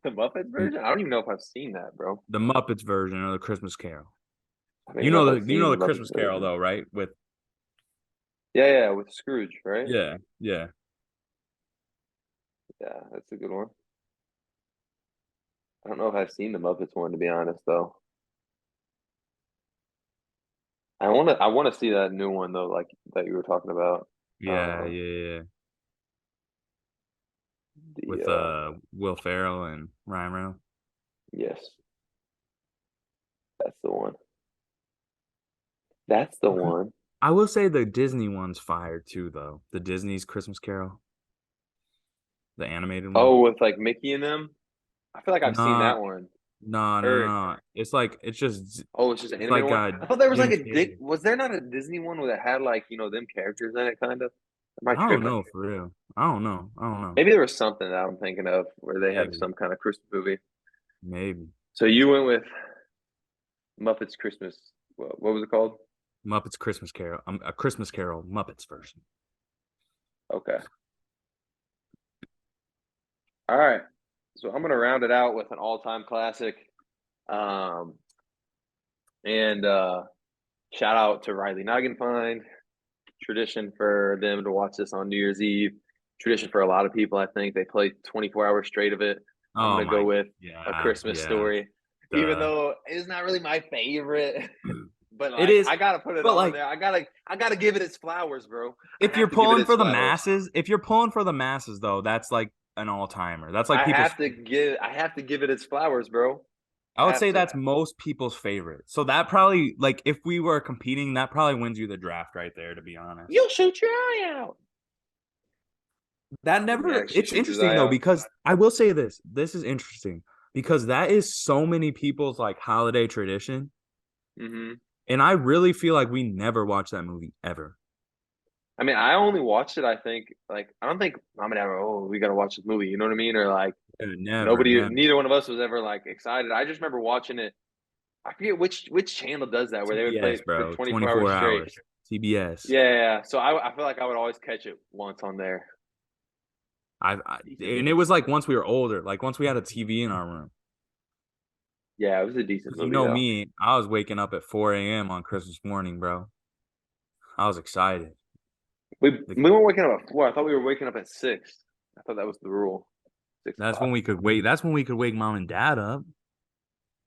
The Muppets version? I don't even know if I've seen that, bro. The Muppets version of the Christmas Carol. I don't even know if I've You know seen the the Muppets Christmas Carol version. though, right? With Yeah, yeah, with Scrooge, right? yeah, yeah. Yeah, that's a good one. I don't know if I've seen the Muppets one to be honest, though. I wanna see that new one though, like that you were talking about. Yeah, Um, yeah, yeah. the With Will Ferrell and Ryan Reynolds. yes, that's the one. That's the Okay. one. I will say the Disney one's fire too, though. The Disney's Christmas Carol, the animated one. Oh, with like Mickey and them. I feel like I've seen Nah, that one. nah, no, Or no, no. oh, it's just an it's animated like one. I thought there was like Jim a Dick. Carrey. Was there not a Disney one that had like them characters in it, kind of? Am I I don't tripping? know for real. I don't know. I don't know. Maybe there was something that I'm thinking of where they have Maybe, some kind of Christmas movie. maybe So you went with Muppets Christmas. What was it called? Muppets Christmas Carol. A Christmas Carol Muppets version. Okay. All right. So I'm gonna round it out with an all-time classic. Um, and shout out to Riley Noggenfine. Tradition for them to watch this on New Year's Eve. Tradition for a lot of people, I think. They play 24 hours straight of it. I'm Oh gonna go my, with A yeah, Christmas yeah. Story, even Duh. though it's not really my favorite. But It like, is, I gotta put it but on like there. I gotta give it its flowers, bro. I have to give it its flowers. if you're pulling for the masses though, that's like an all timer. That's like I people's. have to give. I have to give it its flowers, bro. I I would have say to. that's most people's favorite. So that probably like if we were competing, that probably wins you the draft right there. To be honest, You'll shoot your eye out. that Let me never. actually It's shoot his interesting eye though out. because I will say this. This is interesting because that is so many people's like holiday tradition, Hmm. and I really feel like we never watch that movie ever. I mean, I only watched it. I think like I don't think mom and dad were. Oh, we gotta watch this movie. You know what I mean? Or like Never, nobody, never. neither one of us was ever like excited. I just remember watching it. I forget which channel does that where they would play TBS, it for bro. 24 hours 24 straight. hours. TBS. Yeah, yeah, yeah. So I feel like I would always catch it once on there. Decent And it movie. was like once we were older, like once we had a TV in our room. Yeah, it was a decent Because you movie know though. me, I was waking up at 4 a.m. on Christmas morning, bro. I was excited. We weren't waking up at 4. I thought we were waking up at 6. I thought that was the rule. 6 That's o'clock. when we could wait. That's when we could wake mom and dad up.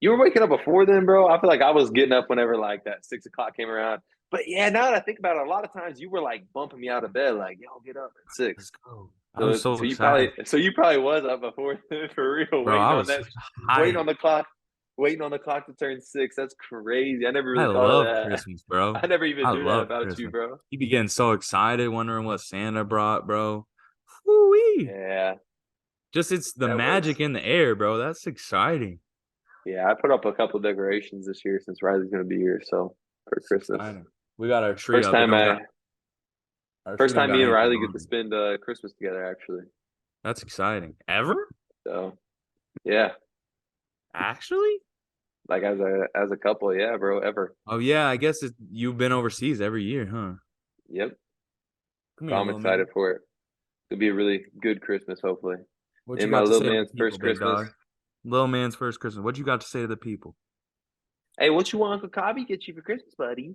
You were waking up before then, bro. I feel like I was getting up whenever like that 6 o'clock came around. But yeah, now that I think about it, a lot of times you were like bumping me out of bed, like, yo, get up at Let's 6. go. I was So so so excited. you probably was up before then for real, Bro, I was waiting hyped. on the clock, waiting on the clock to turn 6. That's crazy. I never I really thought of love that. Christmas, bro. I never even I knew that love about you, Christmas. bro. You be getting so excited, wondering what Santa brought, bro. Woo-wee. Yeah, Just it's the that was magic in the air, bro. That's exciting. yeah. I put up a couple decorations this year since Riley's gonna be here, so for It's Christmas. exciting. We got our tree First up. It time don't got I our tree first don't time got me and anything Riley get on to it. spend Christmas together actually. That's exciting. Ever? So yeah, Actually? like as a couple, yeah, bro, ever. Oh yeah, I guess you've been overseas every year, huh? Yep. Come So here, I'm little man. excited for it. It'll be a really good Christmas, hopefully. What you in my got to little say to the man's people, first big Christmas. dog? Little man's first Christmas. What you got to say to the people? Hey, what you want Uncle Cobby get you for Christmas, buddy?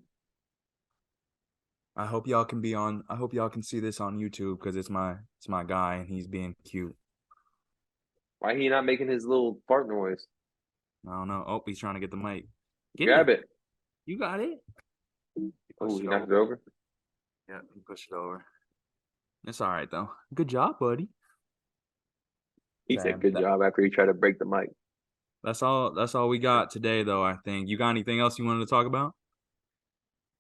I hope y'all can be on. I hope y'all can see this on YouTube because it's my guy and he's being cute. Why he not making his little fart noise? I don't know. Oh, he's trying to get the mic. Get Grab it. it. You got it. He Oh, pushed he it knocked over. it over. Yeah, he pushed it over. It's all right though. Good job, buddy. He said, Damn. "Good job." After he tried to break the mic. That's all we got today though, I think. You got anything else you wanted to talk about?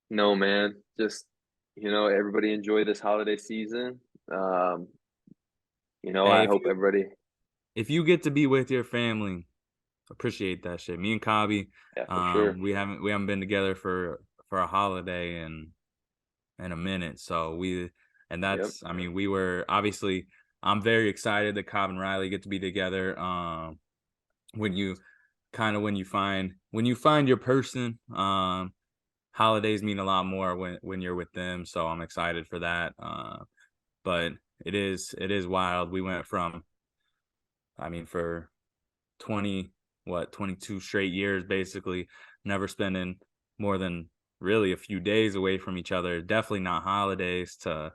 No, man. Just everybody enjoy this holiday season. Um, Hey, I hope everybody. if you get to be with your family, appreciate that shit. Me and Kabi, Yeah, for sure. we haven't been together for a holiday in a minute. So Yep. I mean, we were obviously I'm very excited that Cobb and Riley get to be together. When you when you find your person, holidays mean a lot more when you're with them. So I'm excited for that. But it is wild. We went from, I mean, for 22 straight years, basically, never spending more than really a few days away from each other. Definitely not holidays to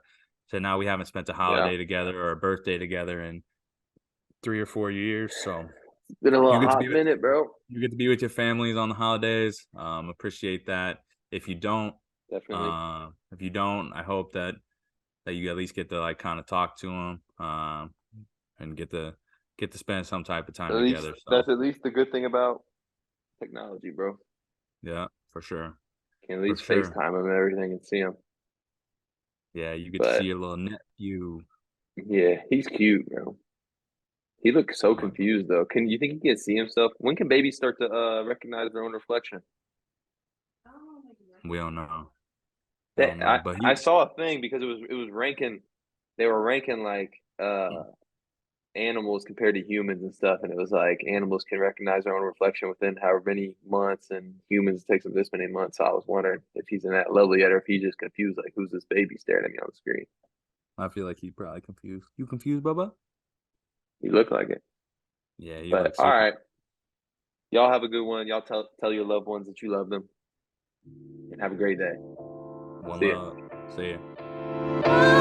now we haven't spent a Yeah. holiday together or a birthday together in 3 or 4 years. So It's been a little you get to hot be with minute, bro. you get to be with your families on the holidays. Appreciate that. If you don't, Definitely. I hope that you at least get to like kind of talk to them, and get to spend some type of time At least together. So that's at least the good thing about technology, bro. yeah, for sure, Can at for least sure. FaceTime them and everything and see them. Yeah, you get to see But your little nephew. yeah, he's cute, bro. He looks so But confused though. Can you think he can see himself? When can babies start to recognize their own reflection? we don't know. I That don't know. But I he, saw a thing because it was ranking. They were ranking like animals compared to humans and stuff, and it was like animals can recognize their own reflection within however many months, and humans it takes them this many months. So I was wondering if he's in that level yet, or if he's just confused, like who's this baby staring at me on the screen? I feel like he's probably confused. You confused, Bubba? He looked like it. Yeah, you But look all super. right, y'all have a good one. Y'all tell your loved ones that you love them, and have a great day. One See ya. love. See ya.